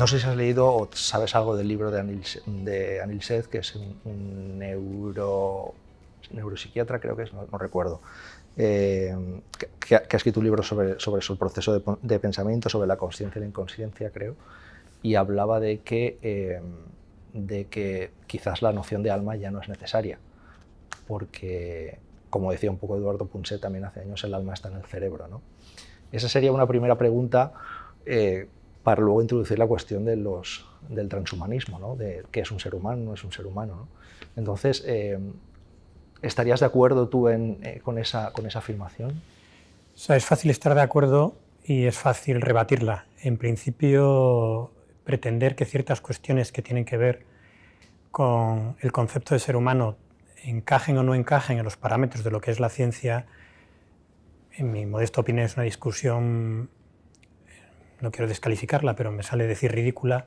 No sé si has leído o sabes algo del libro de Anil Seth, que es un neuropsiquiatra, creo que es, no recuerdo, que ha escrito un libro sobre su proceso de pensamiento, sobre la consciencia y la inconsciencia, creo, y hablaba de que quizás la noción de alma ya no es necesaria, porque, como decía un poco Eduardo Punset también hace años, el alma está en el cerebro, ¿no? Esa sería una primera pregunta para luego introducir la cuestión del transhumanismo, ¿no? De qué es un ser humano, no es un ser humano, ¿no? Entonces, ¿estarías de acuerdo tú con esa afirmación? O sea, es fácil estar de acuerdo y es fácil rebatirla. En principio, pretender que ciertas cuestiones que tienen que ver con el concepto de ser humano encajen o no encajen en los parámetros de lo que es la ciencia, en mi modesta opinión es una discusión, no quiero descalificarla, pero me sale decir ridícula,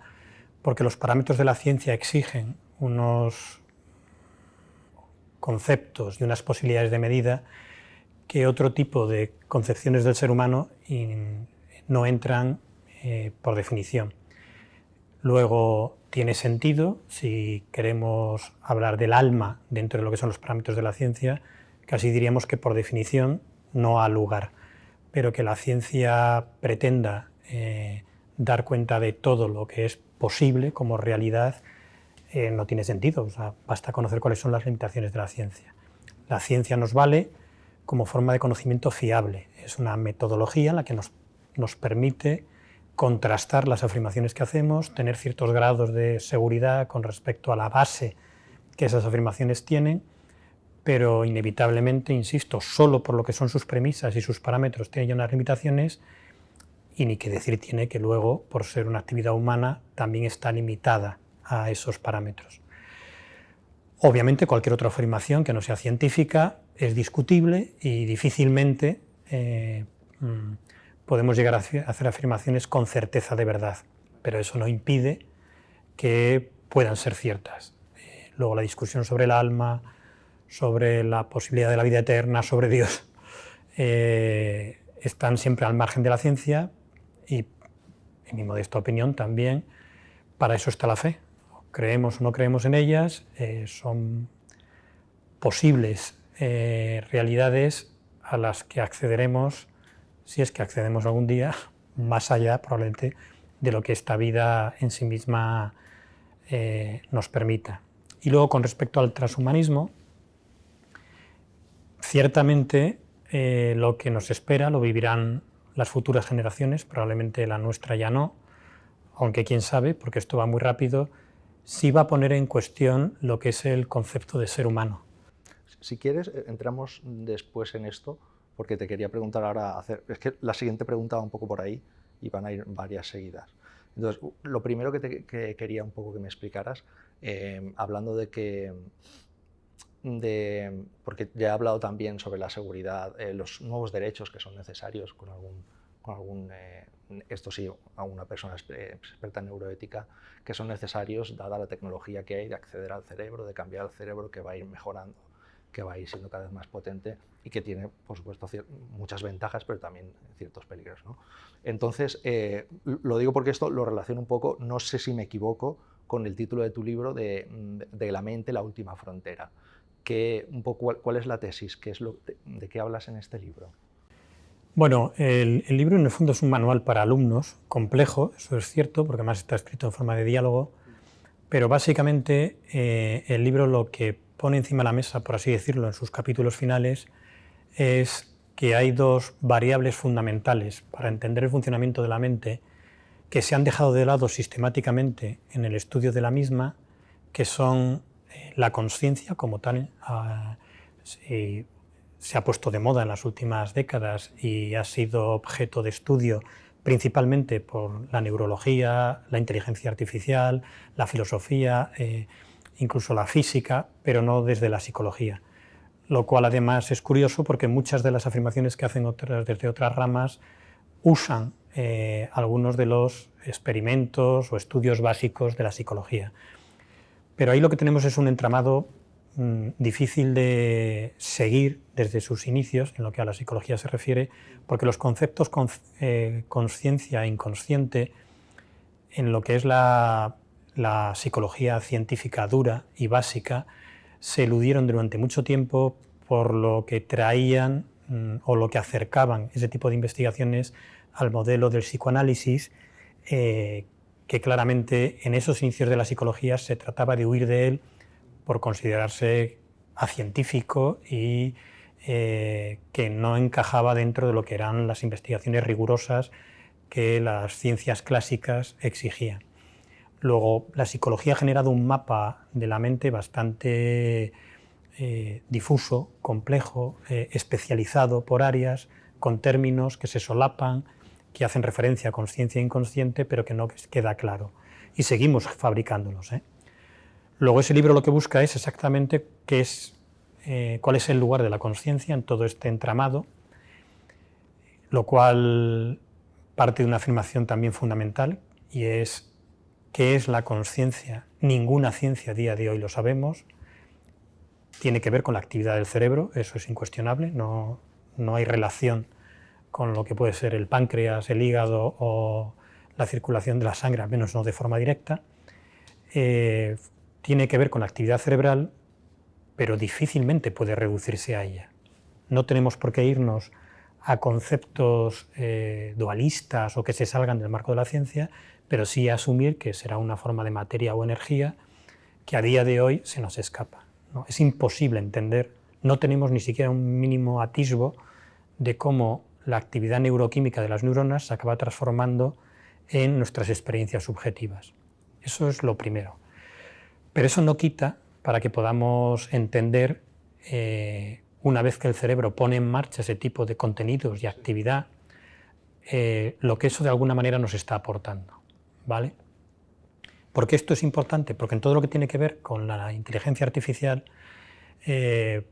porque los parámetros de la ciencia exigen unos conceptos y unas posibilidades de medida que otro tipo de concepciones del ser humano no entran por definición. Luego, tiene sentido, si queremos hablar del alma dentro de lo que son los parámetros de la ciencia, casi diríamos que por definición no ha lugar, pero que la ciencia pretenda dar cuenta de todo lo que es posible como realidad no tiene sentido. O sea, basta conocer cuáles son las limitaciones de la ciencia. La ciencia nos vale como forma de conocimiento fiable, es una metodología en la que nos permite contrastar las afirmaciones que hacemos, tener ciertos grados de seguridad con respecto a la base que esas afirmaciones tienen, pero inevitablemente, insisto, solo por lo que son sus premisas y sus parámetros tiene ya unas limitaciones, y ni que decir tiene que luego, por ser una actividad humana, también está limitada a esos parámetros. Obviamente, cualquier otra afirmación que no sea científica es discutible y difícilmente podemos llegar a hacer afirmaciones con certeza de verdad, pero eso no impide que puedan ser ciertas. Luego la discusión sobre el alma, sobre la posibilidad de la vida eterna, sobre Dios, están siempre al margen de la ciencia y, en mi modesta opinión, también para eso está la fe. Creemos o no creemos en ellas, son posibles realidades a las que accederemos, si es que accedemos algún día, más allá probablemente de lo que esta vida en sí misma nos permita. Y luego, con respecto al transhumanismo, ciertamente lo que nos espera lo vivirán las futuras generaciones, probablemente la nuestra ya no, aunque quién sabe, porque esto va muy rápido, sí va a poner en cuestión lo que es el concepto de ser humano. Si quieres, entramos después en esto, porque te quería preguntar ahora, es que la siguiente pregunta va un poco por ahí y van a ir varias seguidas. Entonces, lo primero que quería un poco que me explicaras, hablando porque ya he hablado también sobre la seguridad, los nuevos derechos que son necesarios esto sí, a una persona experta en neuroética, que son necesarios dada la tecnología que hay de acceder al cerebro, de cambiar el cerebro, que va a ir mejorando, que va a ir siendo cada vez más potente y que tiene, por supuesto, muchas ventajas, pero también ciertos peligros, ¿no? Entonces, lo digo porque esto lo relaciono un poco, no sé si me equivoco, con el título de tu libro de la mente, la última frontera. Un poco, ¿cuál es la tesis? ¿De qué hablas en este libro? Bueno, el libro en el fondo es un manual para alumnos, complejo, eso es cierto, porque además está escrito en forma de diálogo, pero básicamente el libro lo que pone encima de la mesa, por así decirlo, en sus capítulos finales, es que hay dos variables fundamentales para entender el funcionamiento de la mente que se han dejado de lado sistemáticamente en el estudio de la misma, que son la consciencia como tal, se ha puesto de moda en las últimas décadas y ha sido objeto de estudio principalmente por la neurología, la inteligencia artificial, la filosofía, incluso la física, pero no desde la psicología. Lo cual además es curioso porque muchas de las afirmaciones que hacen desde otras ramas usan algunos de los experimentos o estudios básicos de la psicología. Pero ahí lo que tenemos es un entramado difícil de seguir desde sus inicios, en lo que a la psicología se refiere, porque los conceptos conciencia e inconsciente en lo que es la psicología científica dura y básica, se eludieron durante mucho tiempo por lo que traían o lo que acercaban ese tipo de investigaciones al modelo del psicoanálisis, que claramente en esos inicios de la psicología se trataba de huir de él por considerarse acientífico y que no encajaba dentro de lo que eran las investigaciones rigurosas que las ciencias clásicas exigían. Luego, la psicología ha generado un mapa de la mente bastante difuso, complejo, especializado por áreas, con términos que se solapan, que hacen referencia a consciencia e inconsciente, pero que no queda claro. Y seguimos fabricándolos. Luego, ese libro lo que busca es exactamente cuál es el lugar de la consciencia en todo este entramado, lo cual parte de una afirmación también fundamental, y es ¿qué es la consciencia? Ninguna ciencia a día de hoy lo sabemos. Tiene que ver con la actividad del cerebro, eso es incuestionable, no hay relación con lo que puede ser el páncreas, el hígado o la circulación de la sangre, al menos no de forma directa. Tiene que ver con la actividad cerebral, pero difícilmente puede reducirse a ella. No tenemos por qué irnos a conceptos dualistas o que se salgan del marco de la ciencia, pero sí asumir que será una forma de materia o energía que a día de hoy se nos escapa, ¿no? Es imposible entender, no tenemos ni siquiera un mínimo atisbo de cómo la actividad neuroquímica de las neuronas se acaba transformando en nuestras experiencias subjetivas. Eso es lo primero. Pero eso no quita para que podamos entender, una vez que el cerebro pone en marcha ese tipo de contenidos y actividad, lo que eso de alguna manera nos está aportando, ¿vale? ¿Por qué esto es importante? Porque en todo lo que tiene que ver con la inteligencia artificial, se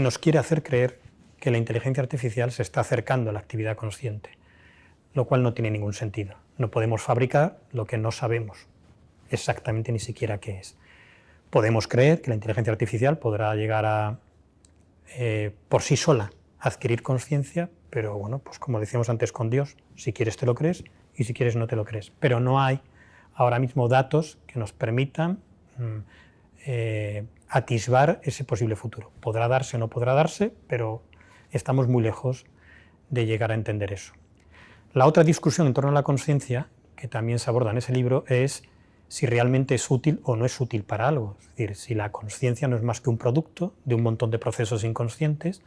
nos quiere hacer creer que la inteligencia artificial se está acercando a la actividad consciente, lo cual no tiene ningún sentido. No podemos fabricar lo que no sabemos exactamente ni siquiera qué es. Podemos creer que la inteligencia artificial podrá llegar a, por sí sola, adquirir conciencia, pero bueno, pues como decíamos antes con Dios, si quieres te lo crees y si quieres no te lo crees. Pero no hay ahora mismo datos que nos permitan atisbar ese posible futuro. Podrá darse o no podrá darse, pero estamos muy lejos de llegar a entender eso. La otra discusión en torno a la conciencia, que también se aborda en ese libro, es si realmente es útil o no es útil para algo. Es decir, si la conciencia no es más que un producto de un montón de procesos inconscientes,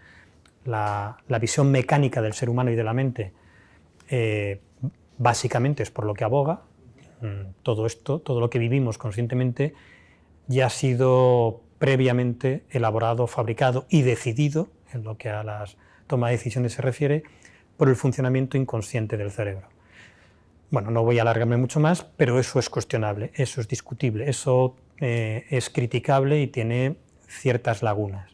la visión mecánica del ser humano y de la mente básicamente es por lo que aboga. Todo esto, todo lo que vivimos conscientemente, ya ha sido previamente elaborado, fabricado y decidido, en lo que a las toma de decisiones se refiere, por el funcionamiento inconsciente del cerebro. Bueno, no voy a alargarme mucho más, pero eso es cuestionable, eso es discutible, eso es criticable y tiene ciertas lagunas.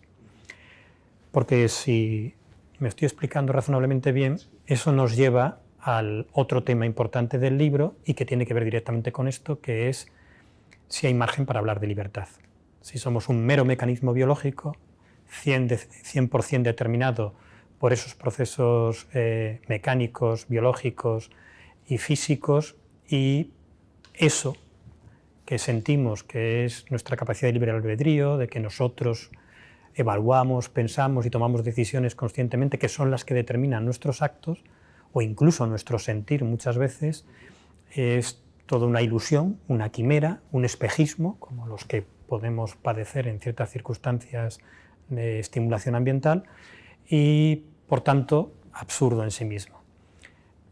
Porque si me estoy explicando razonablemente bien, eso nos lleva al otro tema importante del libro y que tiene que ver directamente con esto, que es si hay margen para hablar de libertad. Si somos un mero mecanismo biológico, 100% determinado por esos procesos mecánicos, biológicos y físicos, y eso que sentimos que es nuestra capacidad de libre albedrío, de que nosotros evaluamos, pensamos y tomamos decisiones conscientemente, que son las que determinan nuestros actos, o incluso nuestro sentir muchas veces, es toda una ilusión, una quimera, un espejismo, como los que podemos padecer en ciertas circunstancias de estimulación ambiental, y por tanto absurdo en sí mismo.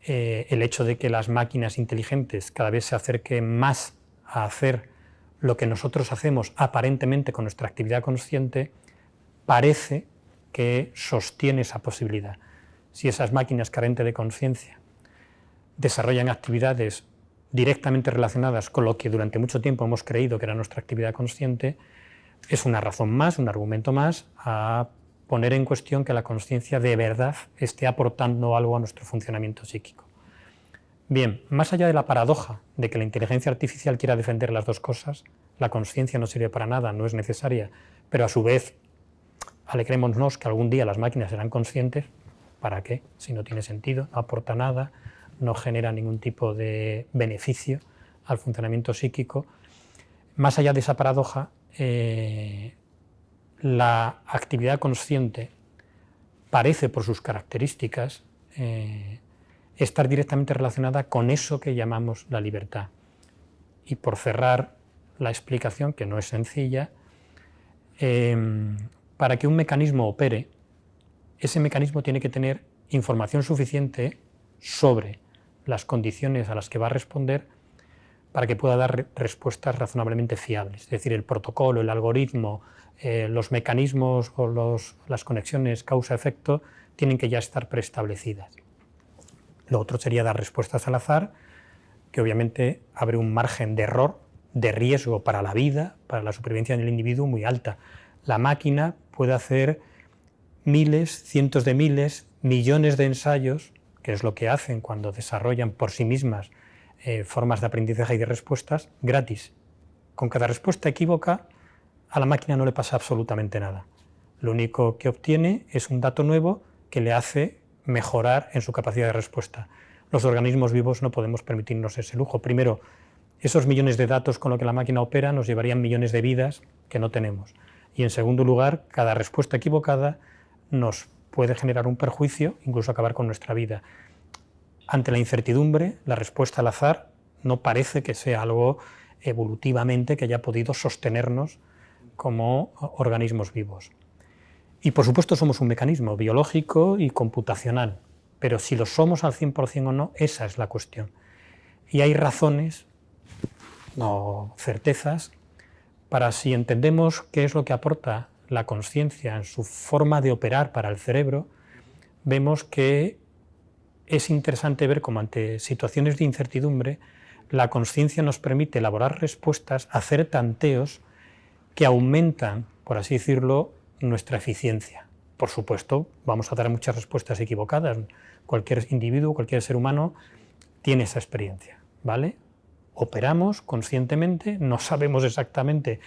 El hecho de que las máquinas inteligentes cada vez se acerquen más a hacer lo que nosotros hacemos aparentemente con nuestra actividad consciente, parece que sostiene esa posibilidad. Si esas máquinas carentes de conciencia desarrollan actividades directamente relacionadas con lo que durante mucho tiempo hemos creído que era nuestra actividad consciente, es una razón más, un argumento más a poner en cuestión que la conciencia de verdad esté aportando algo a nuestro funcionamiento psíquico. Bien, más allá de la paradoja de que la inteligencia artificial quiera defender las dos cosas, la conciencia no sirve para nada, no es necesaria, pero a su vez alegrémonos que algún día las máquinas serán conscientes. ¿Para qué? Si no tiene sentido, no aporta nada, no genera ningún tipo de beneficio al funcionamiento psíquico. Más allá de esa paradoja, la actividad consciente parece, por sus características, estar directamente relacionada con eso que llamamos la libertad. Y por cerrar la explicación, que no es sencilla, para que un mecanismo opere, ese mecanismo tiene que tener información suficiente sobre las condiciones a las que va a responder para que pueda dar respuestas razonablemente fiables. Es decir, el protocolo, el algoritmo, los mecanismos o las conexiones causa-efecto tienen que ya estar preestablecidas. Lo otro sería dar respuestas al azar, que obviamente abre un margen de error, de riesgo para la vida, para la supervivencia del individuo muy alta. La máquina puede hacer miles, cientos de miles, millones de ensayos, que es lo que hacen cuando desarrollan por sí mismas formas de aprendizaje y de respuestas, gratis. Con cada respuesta equívoca, a la máquina no le pasa absolutamente nada. Lo único que obtiene es un dato nuevo que le hace mejorar en su capacidad de respuesta. Los organismos vivos no podemos permitirnos ese lujo. Primero, esos millones de datos con los que la máquina opera nos llevarían millones de vidas que no tenemos. Y en segundo lugar, cada respuesta equivocada nos puede generar un perjuicio, incluso acabar con nuestra vida. Ante la incertidumbre, la respuesta al azar no parece que sea algo evolutivamente que haya podido sostenernos como organismos vivos. Y por supuesto somos un mecanismo biológico y computacional, pero si lo somos al 100% o no, esa es la cuestión. Y hay razones, no certezas, para si entendemos qué es lo que aporta la consciencia en su forma de operar para el cerebro, vemos que es interesante ver cómo ante situaciones de incertidumbre la consciencia nos permite elaborar respuestas, hacer tanteos que aumentan, por así decirlo, nuestra eficiencia. Por supuesto, vamos a dar muchas respuestas equivocadas. Cualquier individuo, cualquier ser humano tiene esa experiencia, ¿vale? Operamos conscientemente, no sabemos exactamente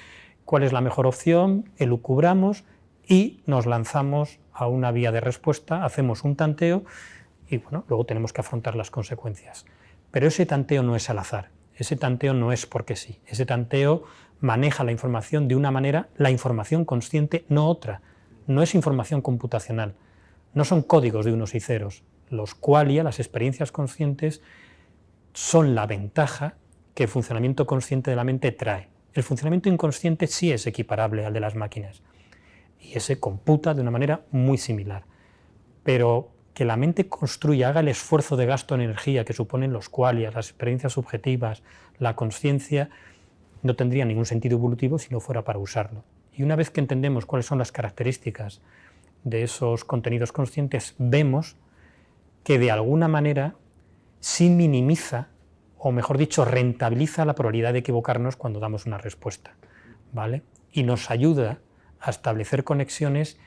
cuál es la mejor opción, elucubramos y nos lanzamos a una vía de respuesta, hacemos un tanteo y bueno, luego tenemos que afrontar las consecuencias. Pero ese tanteo no es al azar, ese tanteo no es porque sí, ese tanteo maneja la información de una manera, la información consciente, no otra, no es información computacional, no son códigos de unos y ceros. Los qualia, las experiencias conscientes, son la ventaja que el funcionamiento consciente de la mente trae. El funcionamiento inconsciente sí es equiparable al de las máquinas y ese computa de una manera muy similar, pero que la mente construya, haga el esfuerzo de gasto en energía que suponen los qualia, las experiencias subjetivas, la consciencia, no tendría ningún sentido evolutivo si no fuera para usarlo. Y una vez que entendemos cuáles son las características de esos contenidos conscientes, vemos que de alguna manera sí minimiza, o mejor dicho, rentabiliza la probabilidad de equivocarnos cuando damos una respuesta, ¿vale? Y nos ayuda a establecer conexiones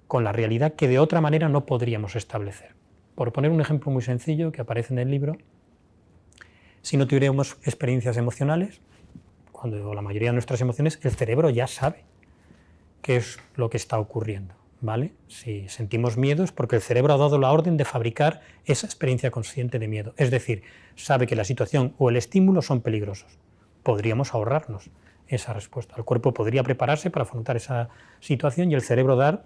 con la realidad que de otra manera no podríamos establecer. Por poner un ejemplo muy sencillo que aparece en el libro, si no tuviéramos experiencias emocionales, cuando la mayoría de nuestras emociones, el cerebro ya sabe qué es lo que está ocurriendo, ¿vale? Si sentimos miedo es porque el cerebro ha dado la orden de fabricar esa experiencia consciente de miedo, es decir, sabe que la situación o el estímulo son peligrosos. Podríamos ahorrarnos esa respuesta. El cuerpo podría prepararse para afrontar esa situación y el cerebro dar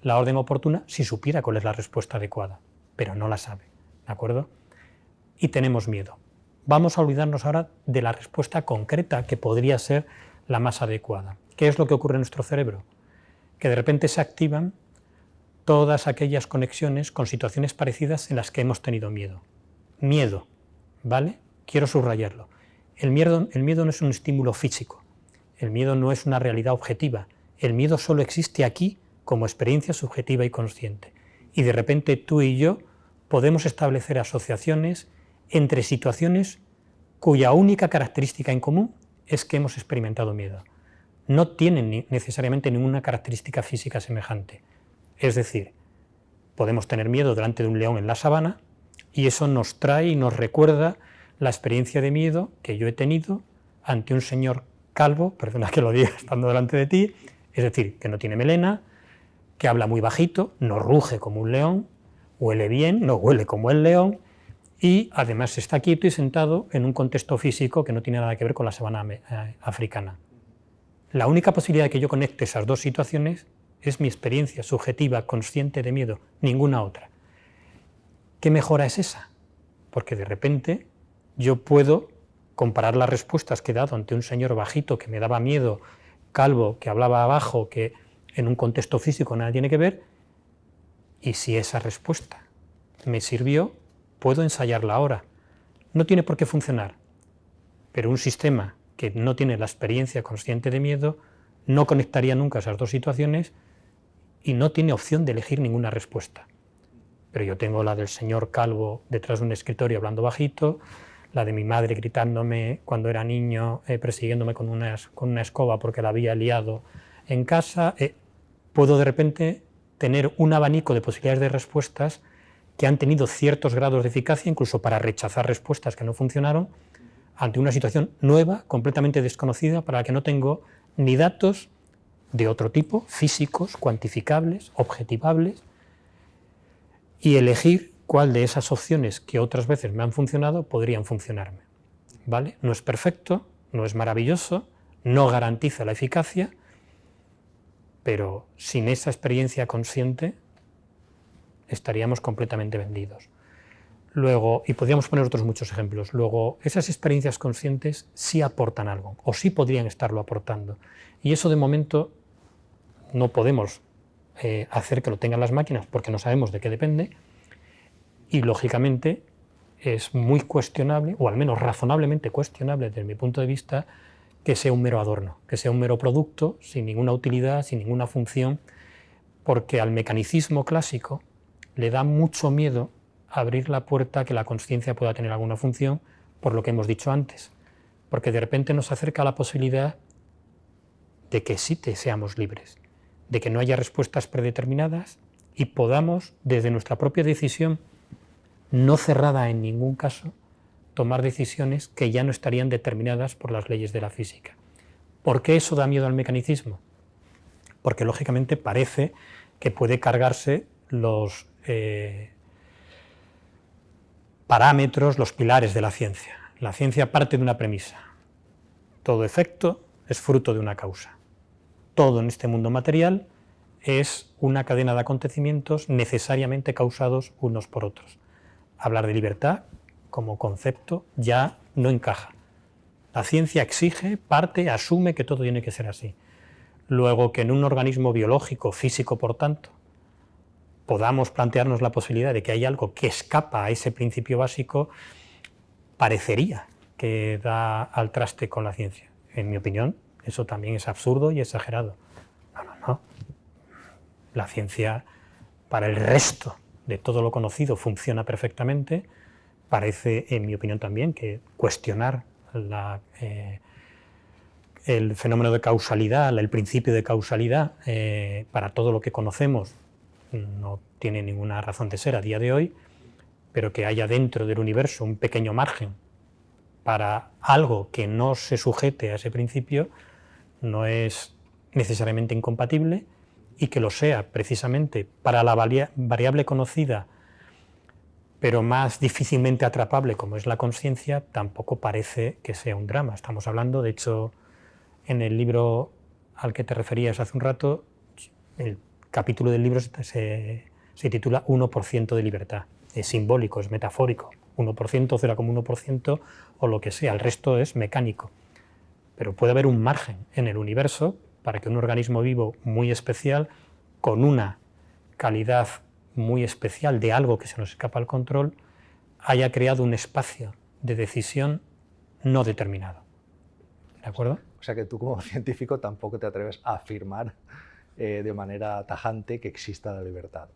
la orden oportuna si supiera cuál es la respuesta adecuada, pero no la sabe, ¿de acuerdo? Y tenemos miedo. Vamos a olvidarnos ahora de la respuesta concreta que podría ser la más adecuada. ¿Qué es lo que ocurre en nuestro cerebro? Que de repente se activan todas aquellas conexiones con situaciones parecidas en las que hemos tenido miedo. Miedo, ¿vale? Quiero subrayarlo. El miedo no es un estímulo físico, el miedo no es una realidad objetiva, el miedo solo existe aquí como experiencia subjetiva y consciente. Y de repente tú y yo podemos establecer asociaciones entre situaciones cuya única característica en común es que hemos experimentado miedo. No tienen necesariamente ninguna característica física semejante. Es decir, podemos tener miedo delante de un león en la sabana y eso nos trae y nos recuerda la experiencia de miedo que yo he tenido ante un señor calvo, perdona que lo diga estando delante de ti, es decir, que no tiene melena, que habla muy bajito, no ruge como un león, huele bien, no huele como el león, y además está quieto y sentado en un contexto físico que no tiene nada que ver con la sabana africana. La única posibilidad de que yo conecte esas dos situaciones es mi experiencia subjetiva, consciente de miedo, ninguna otra. ¿Qué mejora es esa? Porque de repente yo puedo comparar las respuestas que he dado ante un señor bajito que me daba miedo, calvo, que hablaba abajo, que en un contexto físico nada tiene que ver, y si esa respuesta me sirvió, puedo ensayarla ahora. No tiene por qué funcionar, pero un sistema que no tiene la experiencia consciente de miedo no conectaría nunca esas dos situaciones y no tiene opción de elegir ninguna respuesta. Pero yo tengo la del señor calvo detrás de un escritorio hablando bajito, la de mi madre gritándome cuando era niño, persiguiéndome con una escoba porque la había liado en casa. Puedo de repente tener un abanico de posibilidades de respuestas que han tenido ciertos grados de eficacia, incluso para rechazar respuestas que no funcionaron, ante una situación nueva, completamente desconocida, para la que no tengo ni datos de otro tipo, físicos, cuantificables, objetivables, y elegir cuál de esas opciones que otras veces me han funcionado podrían funcionarme. ¿Vale? No es perfecto, no es maravilloso, no garantiza la eficacia, pero sin esa experiencia consciente estaríamos completamente vendidos. Luego, y podríamos poner otros muchos ejemplos, luego esas experiencias conscientes sí aportan algo, o sí podrían estarlo aportando. Y eso de momento no podemos hacer que lo tengan las máquinas porque no sabemos de qué depende, y lógicamente es muy cuestionable, o al menos razonablemente cuestionable desde mi punto de vista, que sea un mero adorno, que sea un mero producto sin ninguna utilidad, sin ninguna función, porque al mecanicismo clásico le da mucho miedo abrir la puerta a que la consciencia pueda tener alguna función, por lo que hemos dicho antes, porque de repente nos acerca a la posibilidad de que sí seamos libres, de que no haya respuestas predeterminadas y podamos, desde nuestra propia decisión, no cerrada en ningún caso, tomar decisiones que ya no estarían determinadas por las leyes de la física. ¿Por qué eso da miedo al mecanicismo? Porque lógicamente parece que puede cargarse los parámetros, los pilares de la ciencia. La ciencia parte de una premisa. Todo efecto es fruto de una causa. Todo en este mundo material es una cadena de acontecimientos necesariamente causados unos por otros. Hablar de libertad como concepto ya no encaja. La ciencia exige, parte, asume que todo tiene que ser así. Luego, que en un organismo biológico, físico por tanto, podamos plantearnos la posibilidad de que hay algo que escapa a ese principio básico, parecería que da al traste con la ciencia. En mi opinión, eso también es absurdo y exagerado. No. La ciencia, para el resto de todo lo conocido, funciona perfectamente. Parece, en mi opinión también, que cuestionar el fenómeno de causalidad, el principio de causalidad, para todo lo que conocemos, no tiene ninguna razón de ser a día de hoy, pero que haya dentro del universo un pequeño margen para algo que no se sujete a ese principio no es necesariamente incompatible, y que lo sea precisamente para la variable conocida pero más difícilmente atrapable como es la conciencia, tampoco parece que sea un drama. Estamos hablando, de hecho, en el libro al que te referías hace un rato, el capítulo del libro se titula 1% de libertad. Es simbólico, es metafórico. 1%, 0,1% o lo que sea, el resto es mecánico. Pero puede haber un margen en el universo para que un organismo vivo muy especial, con una calidad muy especial de algo que se nos escapa al control, haya creado un espacio de decisión no determinado. ¿De acuerdo? O sea que tú como científico tampoco te atreves a afirmar de manera tajante que exista la libertad.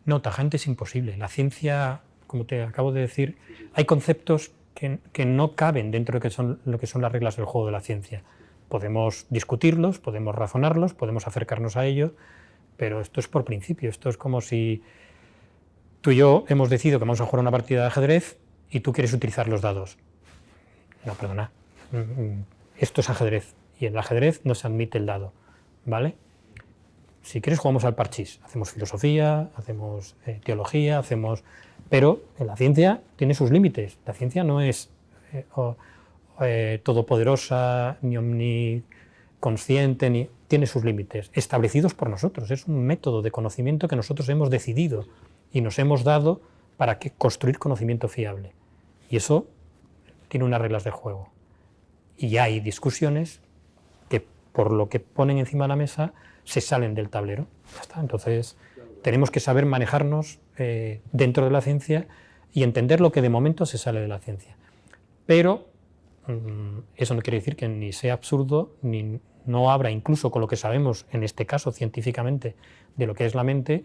No, tajante es imposible. La ciencia, como te acabo de decir, hay conceptos que no caben dentro de lo que son las reglas del juego de la ciencia. Podemos discutirlos, podemos razonarlos, podemos acercarnos a ellos, pero esto es por principio. Esto es como si tú y yo hemos decidido que vamos a jugar una partida de ajedrez y tú quieres utilizar los dados. No, perdona. Esto es ajedrez y en el ajedrez no se admite el dado, ¿vale? Si quieres jugamos al parchís. Hacemos filosofía, hacemos teología, hacemos Pero la ciencia tiene sus límites. La ciencia no es todopoderosa, ni omniconsciente, tiene sus límites, establecidos por nosotros. Es un método de conocimiento que nosotros hemos decidido y nos hemos dado para construir conocimiento fiable. Y eso tiene unas reglas de juego. Y hay discusiones que, por lo que ponen encima de la mesa, se salen del tablero. Ya está. Entonces, tenemos que saber manejarnos dentro de la ciencia y entender lo que de momento se sale de la ciencia. Pero eso no quiere decir que ni sea absurdo, ni no habrá, incluso con lo que sabemos, en este caso científicamente, de lo que es la mente,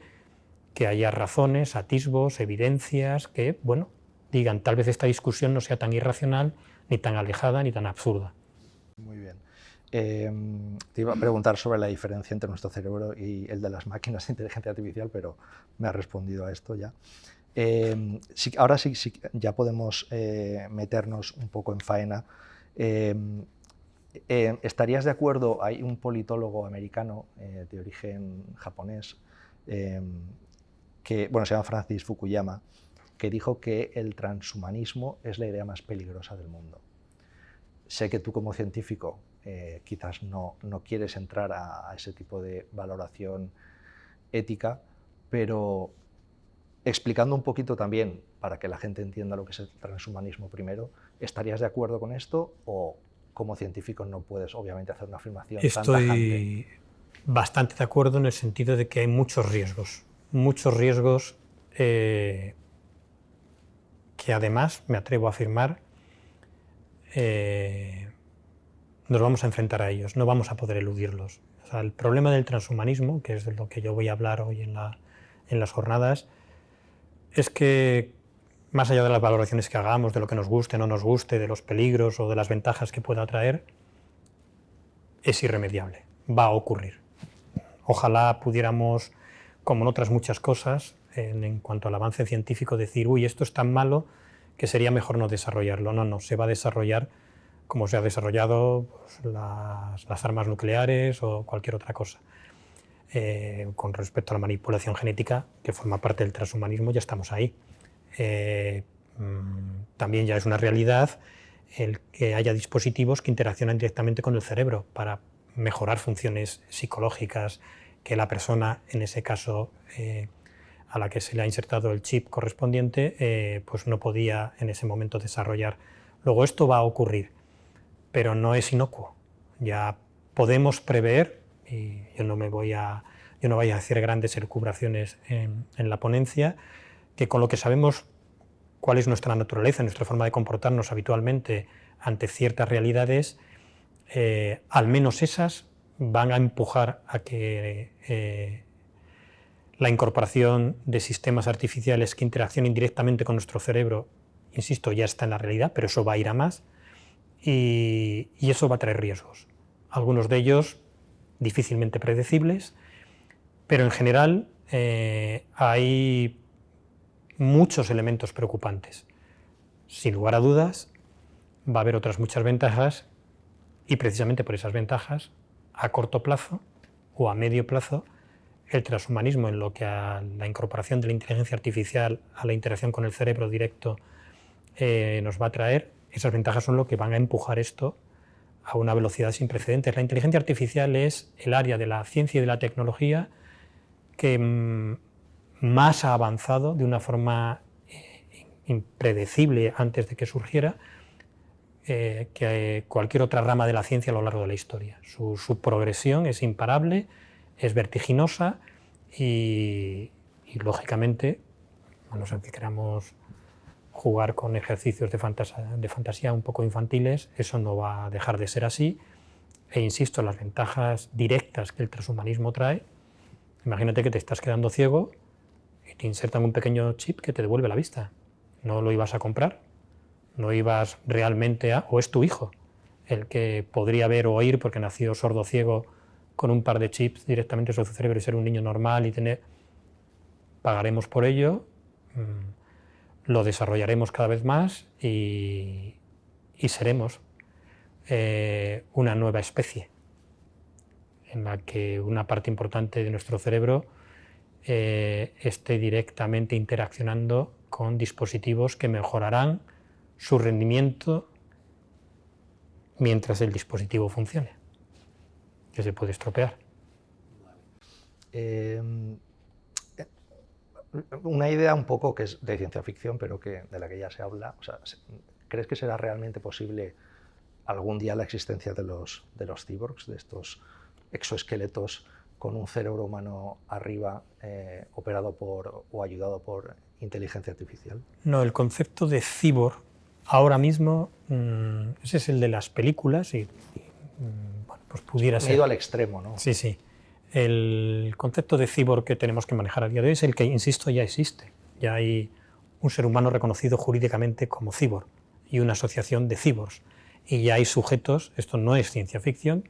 que haya razones, atisbos, evidencias que, bueno, digan, tal vez esta discusión no sea tan irracional, ni tan alejada, ni tan absurda. Muy bien. Te iba a preguntar sobre la diferencia entre nuestro cerebro y el de las máquinas de inteligencia artificial, pero me has respondido a esto ya. Ahora sí, ya podemos meternos un poco en faena. ¿Estarías de acuerdo? Hay un politólogo americano de origen japonés que, bueno, se llama Francis Fukuyama, que dijo que el transhumanismo es la idea más peligrosa del mundo. Sé que tú como científico quizás no quieres entrar a ese tipo de valoración ética, pero explicando un poquito también, para que la gente entienda lo que es el transhumanismo primero, ¿estarías de acuerdo con esto o como científico no puedes obviamente hacer una afirmación tan tajante? Estoy bastante de acuerdo en el sentido de que hay muchos riesgos que además, me atrevo a afirmar, nos vamos a enfrentar a ellos, no vamos a poder eludirlos. O sea, el problema del transhumanismo, que es de lo que yo voy a hablar hoy en las jornadas, es que más allá de las valoraciones que hagamos, de lo que nos guste o no nos guste, de los peligros o de las ventajas que pueda traer, es irremediable, va a ocurrir. Ojalá pudiéramos, como en otras muchas cosas, en cuanto al avance científico, decir, uy, esto es tan malo que sería mejor no desarrollarlo. No, se va a desarrollar como se ha desarrollado pues, las armas nucleares o cualquier otra cosa. Con respecto a la manipulación genética, que forma parte del transhumanismo, ya estamos ahí. También ya es una realidad el que haya dispositivos que interaccionan directamente con el cerebro para mejorar funciones psicológicas que la persona, en ese caso a la que se le ha insertado el chip correspondiente, pues no podía en ese momento desarrollar. Luego esto va a ocurrir, pero no es inocuo. Ya podemos prever, y yo no voy a hacer grandes elucubraciones en la ponencia, que con lo que sabemos cuál es nuestra naturaleza, nuestra forma de comportarnos habitualmente ante ciertas realidades, al menos esas van a empujar a que la incorporación de sistemas artificiales que interaccionen directamente con nuestro cerebro, insisto, ya está en la realidad, pero eso va a ir a más, y eso va a traer riesgos. Algunos de ellos difícilmente predecibles, pero en general hay muchos elementos preocupantes. Sin lugar a dudas, va a haber otras muchas ventajas y precisamente por esas ventajas, a corto plazo o a medio plazo, el transhumanismo en lo que a la incorporación de la inteligencia artificial a la interacción con el cerebro directo nos va a traer, esas ventajas son lo que van a empujar esto a una velocidad sin precedentes. La inteligencia artificial es el área de la ciencia y de la tecnología que más ha avanzado de una forma impredecible antes de que surgiera que cualquier otra rama de la ciencia a lo largo de la historia. Su progresión es imparable, es vertiginosa y lógicamente, a no ser que queramos jugar con ejercicios de fantasía un poco infantiles, eso no va a dejar de ser así. E insisto, las ventajas directas que el transhumanismo trae, imagínate que te estás quedando ciego y te insertan un pequeño chip que te devuelve la vista. No lo ibas a comprar, no ibas realmente a... o es tu hijo el que podría ver o oír porque nació sordo ciego con un par de chips directamente sobre su cerebro y ser un niño normal y tener... Pagaremos por ello, lo desarrollaremos cada vez más y seremos una nueva especie en la que una parte importante de nuestro cerebro esté directamente interaccionando con dispositivos que mejorarán su rendimiento mientras el dispositivo funcione, que se puede estropear. Una idea un poco que es de ciencia ficción, pero de la que ya se habla. O sea, ¿crees que será realmente posible algún día la existencia de los cyborgs, de estos exoesqueletos con un cerebro humano arriba, operado o ayudado por inteligencia artificial? No, el concepto de cyborg ahora mismo, ese es el de las películas y bueno, pues pudiera ser. Me he ido al extremo, ¿no? Sí, sí. El concepto de cyborg que tenemos que manejar a día de hoy es el que, insisto, ya existe. Ya hay un ser humano reconocido jurídicamente como cyborg y una asociación de cyborgs. Y ya hay sujetos, esto no es ciencia ficción,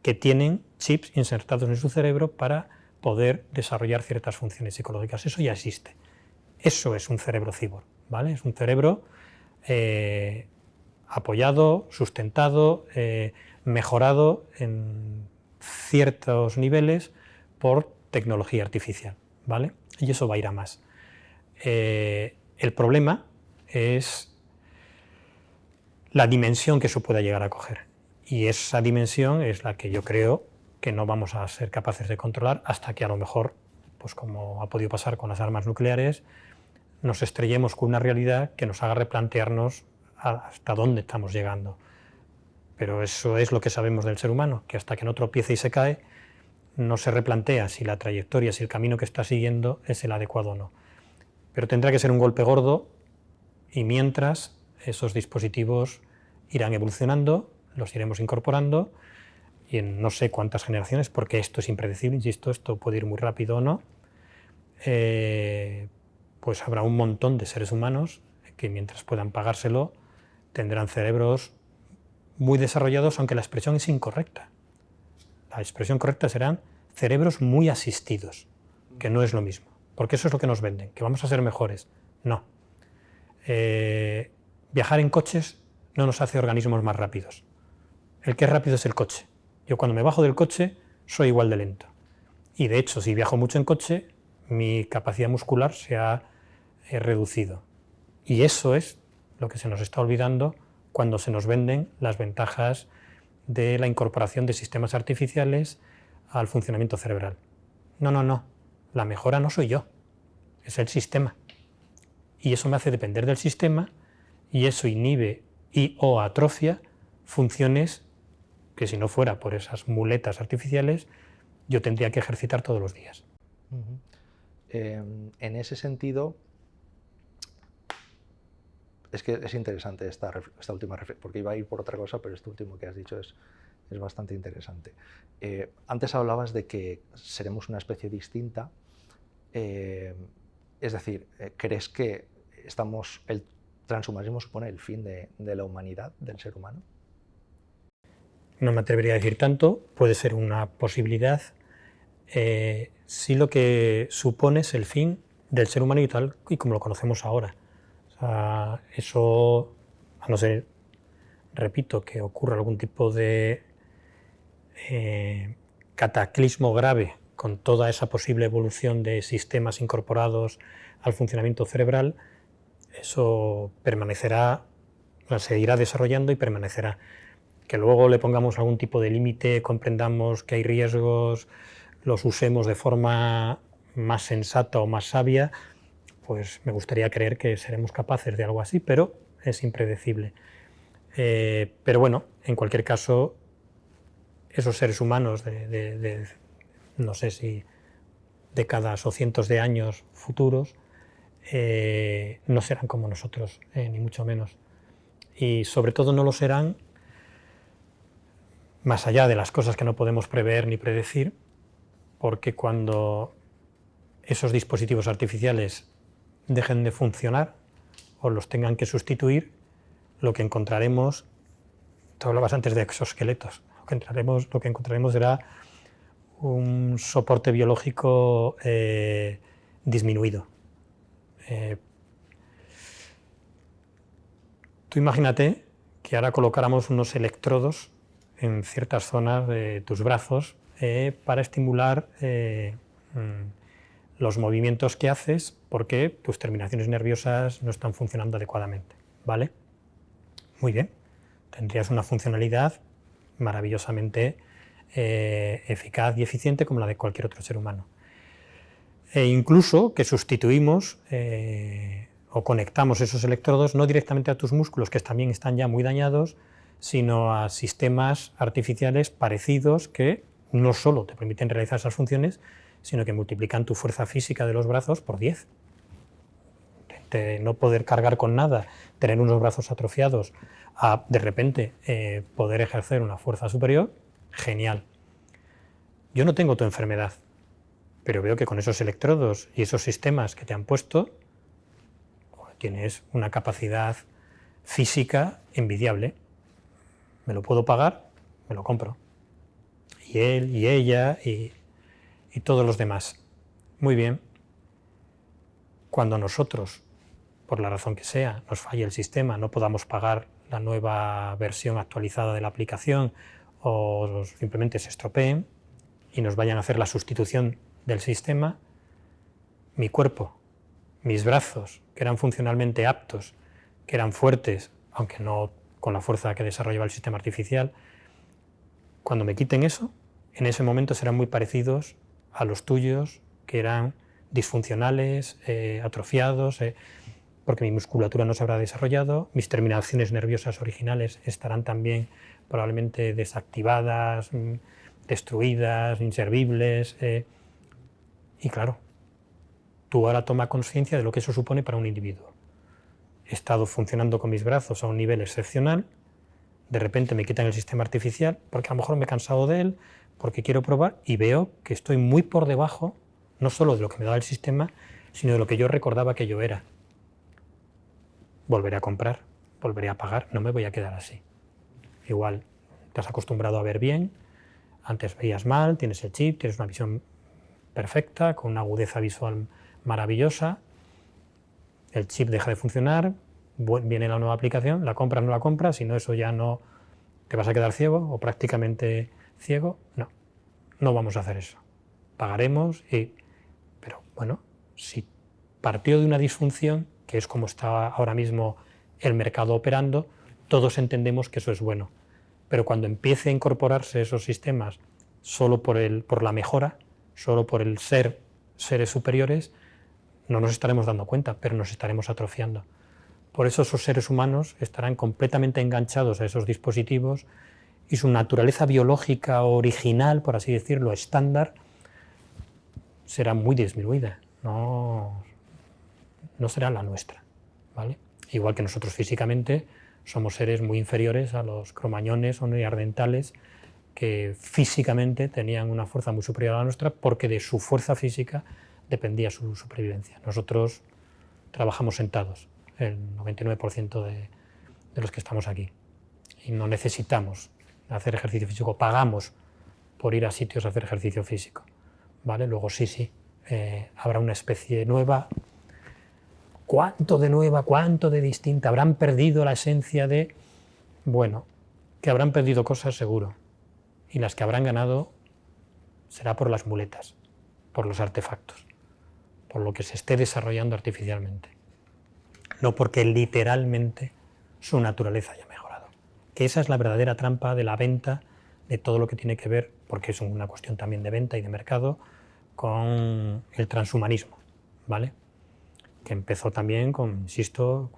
que tienen chips insertados en su cerebro para poder desarrollar ciertas funciones psicológicas. Eso ya existe. Eso es un cerebro cyborg, ¿vale? Es un cerebro apoyado, sustentado, mejorado en ciertos niveles por tecnología artificial, ¿vale? Y eso va a ir a más. El problema es la dimensión que eso pueda llegar a coger. Y esa dimensión es la que yo creo que no vamos a ser capaces de controlar hasta que a lo mejor, pues como ha podido pasar con las armas nucleares, nos estrellemos con una realidad que nos haga replantearnos hasta dónde estamos llegando. Pero eso es lo que sabemos del ser humano, que hasta que no tropieza y se cae, no se replantea si la trayectoria, si el camino que está siguiendo es el adecuado o no. Pero tendrá que ser un golpe gordo y mientras esos dispositivos irán evolucionando, los iremos incorporando y en no sé cuántas generaciones, porque esto es impredecible, insisto, esto puede ir muy rápido o no, pues habrá un montón de seres humanos que mientras puedan pagárselo tendrán cerebros muy desarrollados, aunque la expresión es incorrecta. La expresión correcta serán cerebros muy asistidos, que no es lo mismo, porque eso es lo que nos venden, que vamos a ser mejores. No. Viajar en coches no nos hace organismos más rápidos. El que es rápido es el coche. Yo cuando me bajo del coche soy igual de lento. Y de hecho, si viajo mucho en coche, mi capacidad muscular se ha reducido. Y eso es lo que se nos está olvidando cuando se nos venden las ventajas de la incorporación de sistemas artificiales al funcionamiento cerebral. No, no, no. La mejora no soy yo, es el sistema. Y eso me hace depender del sistema y eso inhibe o atrofia funciones que si no fuera por esas muletas artificiales yo tendría que ejercitar todos los días. En ese sentido, es que es interesante esta última reflexión, porque iba a ir por otra cosa, pero esto último que has dicho es bastante interesante. Antes hablabas de que seremos una especie distinta, es decir, ¿crees que el transhumanismo supone el fin de la humanidad, del ser humano? No me atrevería a decir tanto, puede ser una posibilidad. Sí, lo que supone es el fin del ser humano y tal y como lo conocemos ahora. O sea, eso, a no ser, repito, que ocurra algún tipo de cataclismo grave con toda esa posible evolución de sistemas incorporados al funcionamiento cerebral, eso permanecerá, se irá desarrollando y permanecerá. Que luego le pongamos algún tipo de límite, comprendamos que hay riesgos, los usemos de forma más sensata o más sabia, pues me gustaría creer que seremos capaces de algo así, pero es impredecible. Pero bueno, en cualquier caso, esos seres humanos de no sé si décadas o cientos de años futuros, no serán como nosotros, ni mucho menos. Y sobre todo no lo serán, más allá de las cosas que no podemos prever ni predecir, porque cuando esos dispositivos artificiales dejen de funcionar o los tengan que sustituir, lo que encontraremos, tú hablabas antes de exoesqueletos, lo que encontraremos será un soporte biológico disminuido. Tú imagínate que ahora colocáramos unos electrodos en ciertas zonas de tus brazos para estimular los movimientos que haces porque tus terminaciones nerviosas no están funcionando adecuadamente, ¿vale? Muy bien, tendrías una funcionalidad maravillosamente eficaz y eficiente como la de cualquier otro ser humano. E incluso que sustituimos o conectamos esos electrodos no directamente a tus músculos, que también están ya muy dañados, sino a sistemas artificiales parecidos que no solo te permiten realizar esas funciones, sino que multiplican tu fuerza física de los brazos por 10. De no poder cargar con nada, tener unos brazos atrofiados, a de repente poder ejercer una fuerza superior, genial. Yo no tengo tu enfermedad, pero veo que con esos electrodos y esos sistemas que te han puesto, tienes una capacidad física envidiable. Me lo puedo pagar, me lo compro. Y él, y ella, y todos los demás. Muy bien. Cuando nosotros, por la razón que sea, nos falle el sistema, no podamos pagar la nueva versión actualizada de la aplicación o simplemente se estropeen y nos vayan a hacer la sustitución del sistema, mi cuerpo, mis brazos, que eran funcionalmente aptos, que eran fuertes, aunque no con la fuerza que desarrollaba el sistema artificial, cuando me quiten eso, en ese momento serán muy parecidos a los tuyos, que eran disfuncionales, atrofiados, porque mi musculatura no se habrá desarrollado, mis terminaciones nerviosas originales estarán también probablemente desactivadas, destruidas, inservibles, y claro, tú ahora toma conciencia de lo que eso supone para un individuo. He estado funcionando con mis brazos a un nivel excepcional, de repente me quitan el sistema artificial, porque a lo mejor me he cansado de él, porque quiero probar, y veo que estoy muy por debajo, no solo de lo que me daba el sistema, sino de lo que yo recordaba que yo era. Volveré a comprar, volveré a pagar, no me voy a quedar así. Igual, te has acostumbrado a ver bien, antes veías mal, tienes el chip, tienes una visión perfecta, con una agudeza visual maravillosa, el chip deja de funcionar, viene la nueva aplicación, la compras, no la compras, si no eso ya no te vas a quedar ciego o prácticamente ciego. No, no vamos a hacer eso. Pagaremos, pero bueno, si partió de una disfunción, que es como está ahora mismo el mercado operando, todos entendemos que eso es bueno. Pero cuando empiece a incorporarse esos sistemas solo por la mejora, solo por el ser seres superiores, no nos estaremos dando cuenta, pero nos estaremos atrofiando. Por eso esos seres humanos estarán completamente enganchados a esos dispositivos y su naturaleza biológica original, por así decirlo, estándar, será muy disminuida, no será la nuestra, ¿vale? Igual que nosotros físicamente somos seres muy inferiores a los cromañones o neandertales, que físicamente tenían una fuerza muy superior a la nuestra porque de su fuerza física dependía su supervivencia. Nosotros trabajamos sentados, el 99% de los que estamos aquí, y no necesitamos hacer ejercicio físico, pagamos por ir a sitios a hacer ejercicio físico, ¿vale? Luego sí, habrá una especie nueva. ¿Cuánto de nueva, cuánto de distinta? ¿Habrán perdido la esencia de...? Bueno, que habrán perdido cosas seguro, y las que habrán ganado será por las muletas, por los artefactos, por lo que se esté desarrollando artificialmente, no porque literalmente su naturaleza haya mejorado. Que esa es la verdadera trampa de la venta, de todo lo que tiene que ver, porque es una cuestión también de venta y de mercado, con el transhumanismo, ¿vale? Que empezó también con, insisto,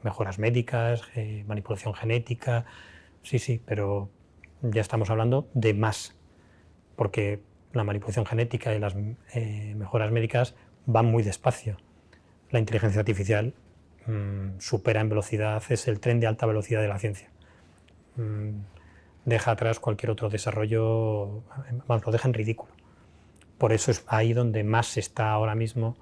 mejoras médicas, manipulación genética, sí, pero ya estamos hablando de más, porque la manipulación genética y las mejoras médicas van muy despacio. La inteligencia artificial supera en velocidad, es el tren de alta velocidad de la ciencia. Deja atrás cualquier otro desarrollo, vamos, lo deja en ridículo. Por eso es ahí donde más se está ahora mismo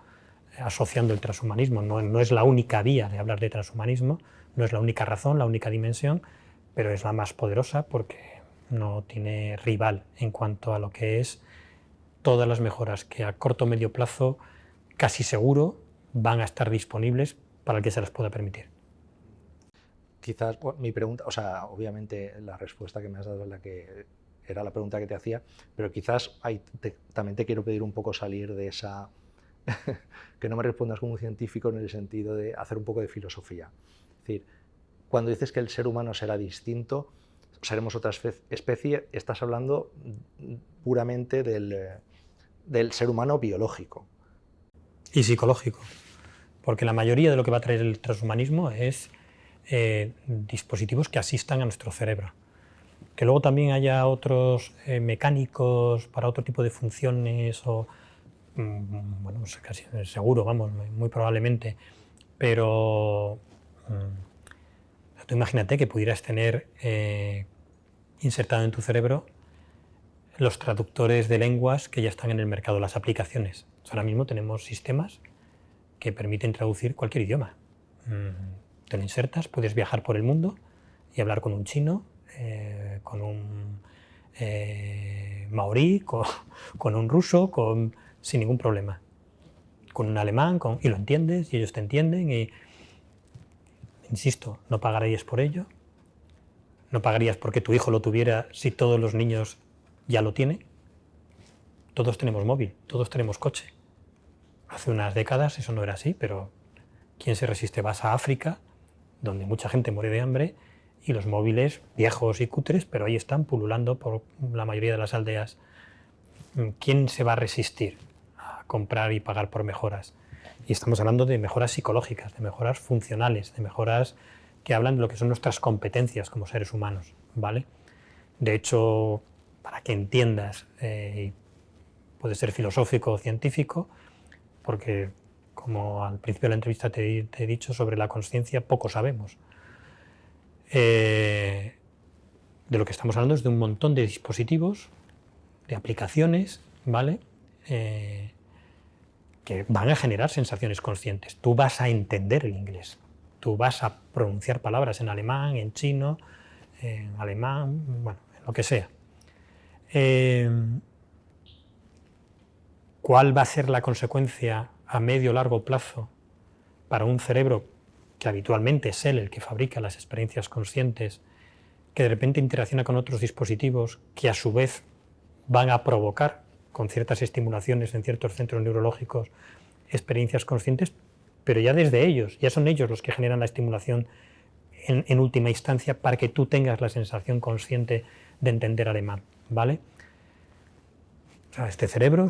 asociando el transhumanismo. No es la única vía de hablar de transhumanismo, no es la única razón, la única dimensión, pero es la más poderosa porque no tiene rival en cuanto a lo que es todas las mejoras que a corto o medio plazo casi seguro van a estar disponibles para el que se las pueda permitir. Quizás mi pregunta, o sea, obviamente la respuesta que me has dado es la que era la pregunta que te hacía, pero quizás también te quiero pedir un poco salir de esa que no me respondas como un científico en el sentido de hacer un poco de filosofía. Es decir, cuando dices que el ser humano será distinto, seremos otra especie, estás hablando puramente del ser humano biológico. Y psicológico, porque la mayoría de lo que va a traer el transhumanismo es dispositivos que asistan a nuestro cerebro. Que luego también haya otros mecánicos para otro tipo de funciones, o bueno, casi seguro, vamos, muy probablemente, pero tú imagínate que pudieras tener insertado en tu cerebro los traductores de lenguas que ya están en el mercado, las aplicaciones. Ahora mismo tenemos sistemas que permiten traducir cualquier idioma. Te lo insertas, puedes viajar por el mundo y hablar con un chino, con un maorí, con un ruso, sin ningún problema. Con un alemán, y lo entiendes y ellos te entienden. Y, insisto, no pagarías por ello, no pagarías porque tu hijo lo tuviera si todos los niños ya lo tienen. Todos tenemos móvil, todos tenemos coche. Hace unas décadas eso no era así, pero ¿quién se resiste? Vas a África, donde mucha gente muere de hambre, y los móviles viejos y cutres, pero ahí están pululando por la mayoría de las aldeas. ¿Quién se va a resistir a comprar y pagar por mejoras? Y estamos hablando de mejoras psicológicas, de mejoras funcionales, de mejoras que hablan de lo que son nuestras competencias como seres humanos, ¿vale? De hecho, para que entiendas, puede ser filosófico o científico, porque como al principio de la entrevista te he dicho, sobre la consciencia poco sabemos. De lo que estamos hablando es de un montón de dispositivos, de aplicaciones, ¿vale? Que van a generar sensaciones conscientes. Tú vas a entender el inglés, tú vas a pronunciar palabras en alemán, en chino, en alemán, bueno, en lo que sea. ¿Cuál va a ser la consecuencia a medio o largo plazo para un cerebro que habitualmente es él el que fabrica las experiencias conscientes, que de repente interacciona con otros dispositivos que a su vez van a provocar, con ciertas estimulaciones en ciertos centros neurológicos, experiencias conscientes, pero ya desde ellos, ya son ellos los que generan la estimulación en última instancia para que tú tengas la sensación consciente de entender alemán, ¿vale? O sea, este cerebro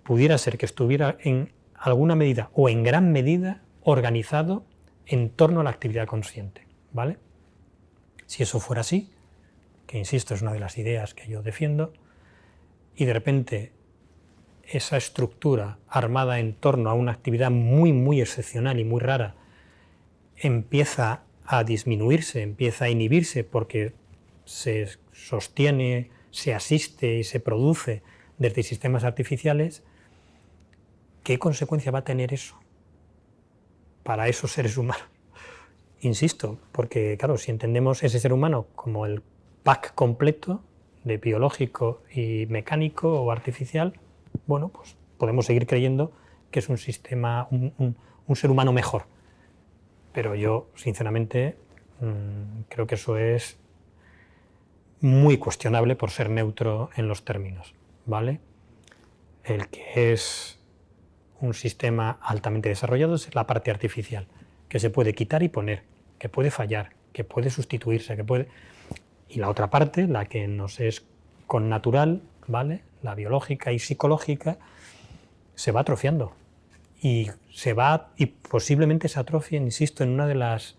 pudiera ser que estuviera en alguna medida o en gran medida organizado en torno a la actividad consciente, ¿vale? Si eso fuera así, que insisto es una de las ideas que yo defiendo, y de repente esa estructura armada en torno a una actividad muy, muy excepcional y muy rara empieza a disminuirse, empieza a inhibirse porque se sostiene, se asiste y se produce desde sistemas artificiales, ¿qué consecuencia va a tener eso para esos seres humanos? Insisto, porque claro, si entendemos ese ser humano como el pack completo de biológico y mecánico o artificial, bueno, pues podemos seguir creyendo que es un sistema, un ser humano mejor. Pero yo, sinceramente, creo que eso es muy cuestionable por ser neutro en los términos, ¿vale? El que es un sistema altamente desarrollado es la parte artificial, que se puede quitar y poner, que puede fallar, que puede sustituirse, que puede... Y la otra parte, la que nos es connatural, ¿vale? La biológica y psicológica, se va atrofiando. Y posiblemente se atrofie, insisto, en una de las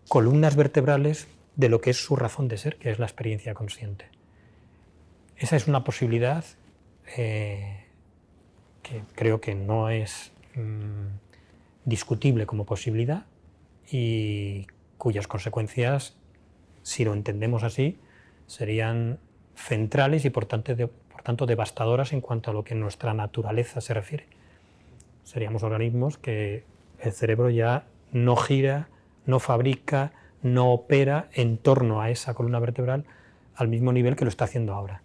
columnas vertebrales de lo que es su razón de ser, que es la experiencia consciente. Esa es una posibilidad que creo que no es discutible como posibilidad y cuyas consecuencias, si lo entendemos así, serían centrales y por tanto devastadoras en cuanto a lo que nuestra naturaleza se refiere. Seríamos organismos que el cerebro ya no gira, no fabrica, no opera en torno a esa columna vertebral al mismo nivel que lo está haciendo ahora.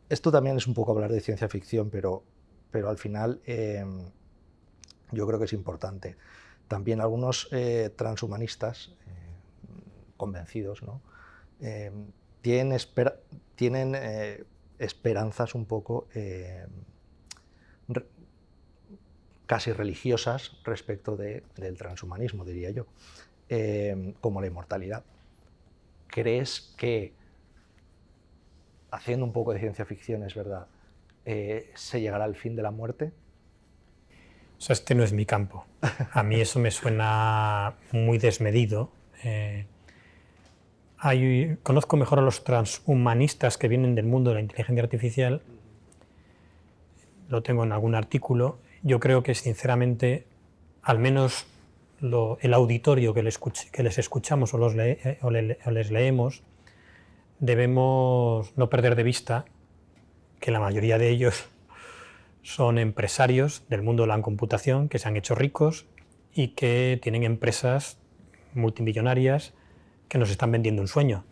Esto también es un poco hablar de ciencia ficción, pero al final yo creo que es importante. También algunos transhumanistas convencidos, ¿no? Tienen esperanzas un poco casi religiosas respecto del transhumanismo, diría yo, como la inmortalidad. ¿Crees que, haciendo un poco de ciencia ficción, es verdad, se llegará al fin de la muerte? O sea, este no es mi campo. A mí eso me suena muy desmedido. Conozco mejor a los transhumanistas que vienen del mundo de la inteligencia artificial. Lo tengo en algún artículo. Yo creo que, sinceramente, al menos el auditorio que les escuchamos o les leemos, debemos no perder de vista que la mayoría de ellos son empresarios del mundo de la computación que se han hecho ricos y que tienen empresas multimillonarias que nos están vendiendo un sueño.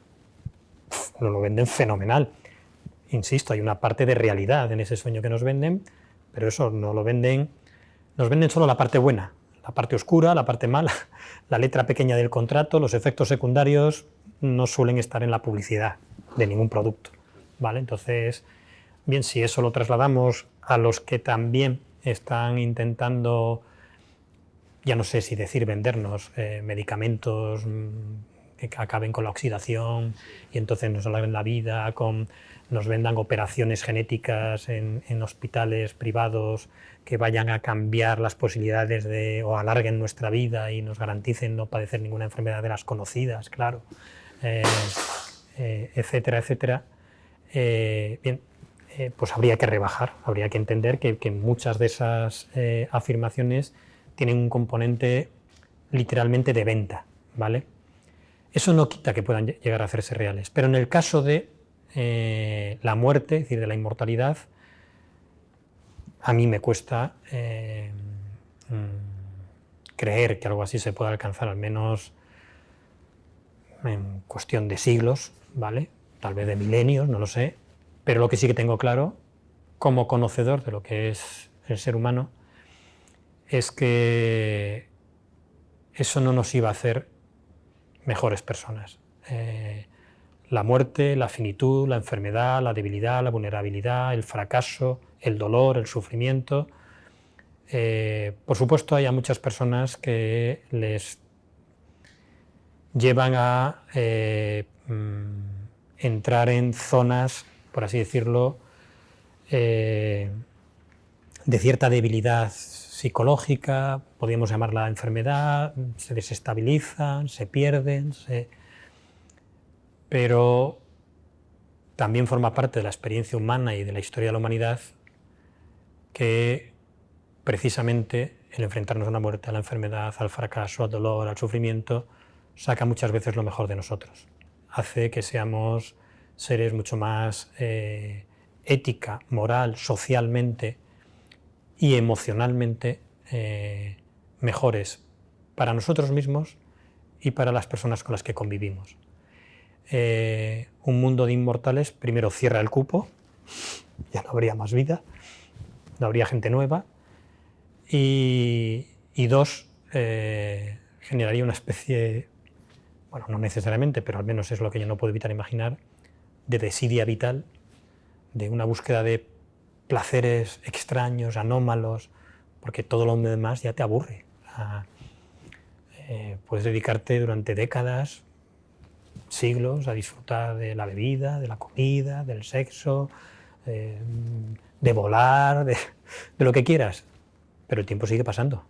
Nos lo venden fenomenal. Insisto, hay una parte de realidad en ese sueño que nos venden, pero eso no lo venden, nos venden solo la parte buena, la parte oscura, la parte mala, la letra pequeña del contrato, los efectos secundarios no suelen estar en la publicidad de ningún producto, ¿vale? Entonces, bien, si eso lo trasladamos a los que también están intentando, ya no sé si decir vendernos medicamentos que acaben con la oxidación y entonces nos alarguen la vida, nos vendan operaciones genéticas en hospitales privados que vayan a cambiar las posibilidades o alarguen nuestra vida y nos garanticen no padecer ninguna enfermedad de las conocidas, claro, etcétera, etcétera. Bien, pues habría que rebajar, habría que entender que muchas de esas afirmaciones tienen un componente literalmente de venta, ¿vale? Eso no quita que puedan llegar a hacerse reales, pero en el caso de la muerte, es decir, de la inmortalidad, a mí me cuesta creer que algo así se pueda alcanzar, al menos en cuestión de siglos, ¿vale? Tal vez de milenios, no lo sé, pero lo que sí que tengo claro, como conocedor de lo que es el ser humano, es que eso no nos iba a hacer mejores personas. La muerte, la finitud, la enfermedad, la debilidad, la vulnerabilidad, el fracaso, el dolor, el sufrimiento. Por supuesto, hay a muchas personas que les llevan a entrar en zonas, por así decirlo, de cierta debilidad psicológica, podríamos llamarla enfermedad, se desestabilizan, se pierden, pero también forma parte de la experiencia humana y de la historia de la humanidad que precisamente el enfrentarnos a la muerte, a la enfermedad, al fracaso, al dolor, al sufrimiento, saca muchas veces lo mejor de nosotros. Hace que seamos seres mucho más ética, moral, socialmente y emocionalmente mejores para nosotros mismos y para las personas con las que convivimos. Un mundo de inmortales, primero, cierra el cupo, ya no habría más vida, no habría gente nueva, y dos, generaría una especie, bueno, no necesariamente, pero al menos es lo que yo no puedo evitar imaginar, de desidia vital, de una búsqueda de placeres extraños, anómalos, porque todo lo demás ya te aburre. Puedes dedicarte durante décadas, siglos, a disfrutar de la bebida, de la comida, del sexo, de volar, de lo que quieras, pero el tiempo sigue pasando.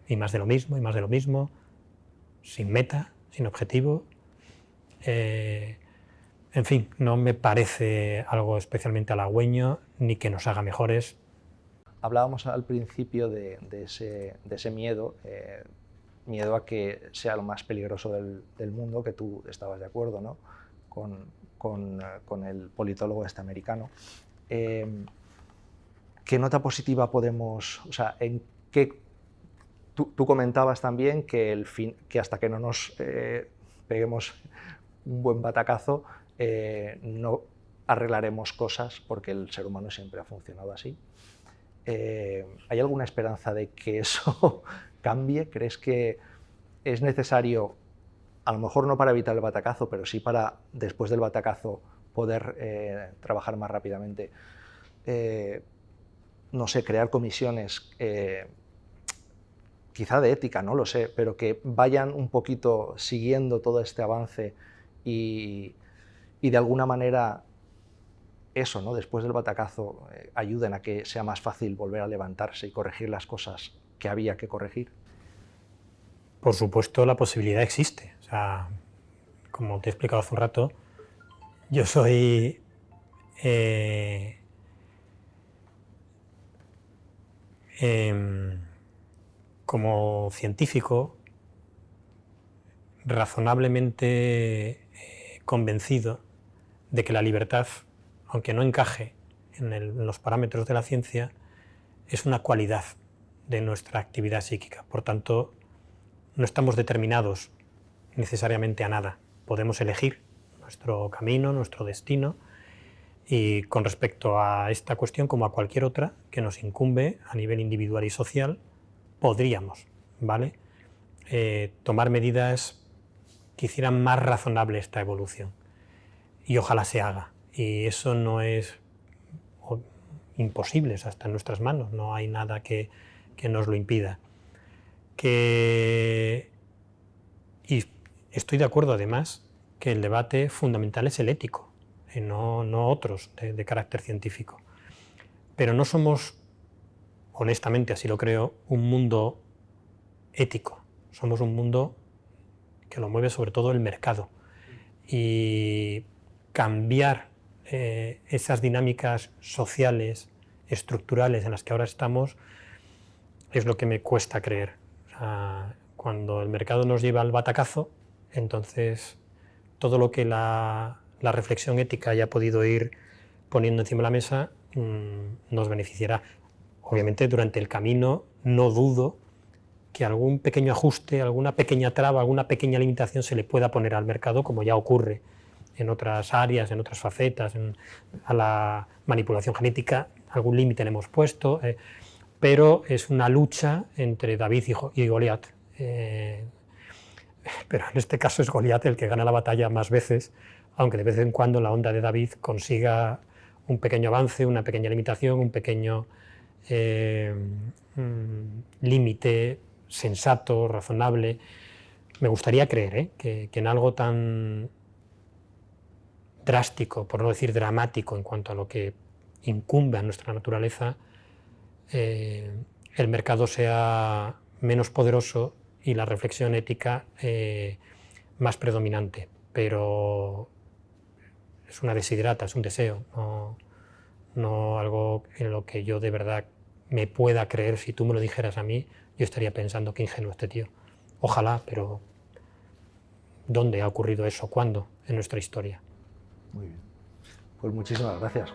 Y más de lo mismo, y más de lo mismo, sin meta, sin objetivo. En fin, no me parece algo especialmente halagüeño ni que nos haga mejores. Hablábamos al principio de ese miedo, miedo a que sea lo más peligroso del mundo, que tú estabas de acuerdo, ¿no? con el politólogo americano. ¿Qué nota positiva podemos, o sea, en qué tú comentabas también que hasta que no nos peguemos un buen batacazo no arreglaremos cosas porque el ser humano siempre ha funcionado así? ¿Hay alguna esperanza de que eso cambie? ¿Crees que es necesario, a lo mejor no para evitar el batacazo, pero sí para, después del batacazo, poder trabajar más rápidamente. No sé, crear comisiones, quizá de ética, no lo sé, pero que vayan un poquito siguiendo todo este avance y de alguna manera eso, ¿no? Después del batacazo, ayuden a que sea más fácil volver a levantarse y corregir las cosas que había que corregir. Por supuesto, la posibilidad existe. O sea, como te he explicado hace un rato, yo soy como científico razonablemente convencido de que la libertad, aunque no encaje en los parámetros de la ciencia, es una cualidad de nuestra actividad psíquica. Por tanto, no estamos determinados necesariamente a nada. Podemos elegir nuestro camino, nuestro destino, y con respecto a esta cuestión, como a cualquier otra que nos incumbe a nivel individual y social, podríamos, ¿vale? Tomar medidas que hicieran más razonable esta evolución. Y ojalá se haga. Y eso no es imposible, está en nuestras manos, no hay nada que nos lo impida. Y estoy de acuerdo, además, que el debate fundamental es el ético, no otros de carácter científico. Pero no somos, honestamente así lo creo, un mundo ético. Somos un mundo que lo mueve sobre todo el mercado. Y cambiar esas dinámicas sociales, estructurales en las que ahora estamos, es lo que me cuesta creer. O sea, cuando el mercado nos lleva al batacazo, entonces todo lo que la reflexión ética haya podido ir poniendo encima de la mesa nos beneficiará. Obviamente durante el camino no dudo que algún pequeño ajuste, alguna pequeña traba, alguna pequeña limitación se le pueda poner al mercado, como ya ocurre en otras áreas, en otras facetas, a la manipulación genética, algún límite le hemos puesto, pero es una lucha entre David y Goliat. Pero en este caso es Goliat el que gana la batalla más veces, aunque de vez en cuando la onda de David consiga un pequeño avance, una pequeña limitación, un pequeño límite sensato, razonable. Me gustaría creer que en algo tan drástico, por no decir dramático, en cuanto a lo que incumbe a nuestra naturaleza, el mercado sea menos poderoso y la reflexión ética más predominante. Pero es una desiderata, es un deseo, no algo en lo que yo de verdad me pueda creer. Si tú me lo dijeras a mí, yo estaría pensando qué ingenuo este tío. Ojalá, pero ¿dónde ha ocurrido eso? ¿Cuándo en nuestra historia? Muy bien. Pues muchísimas gracias.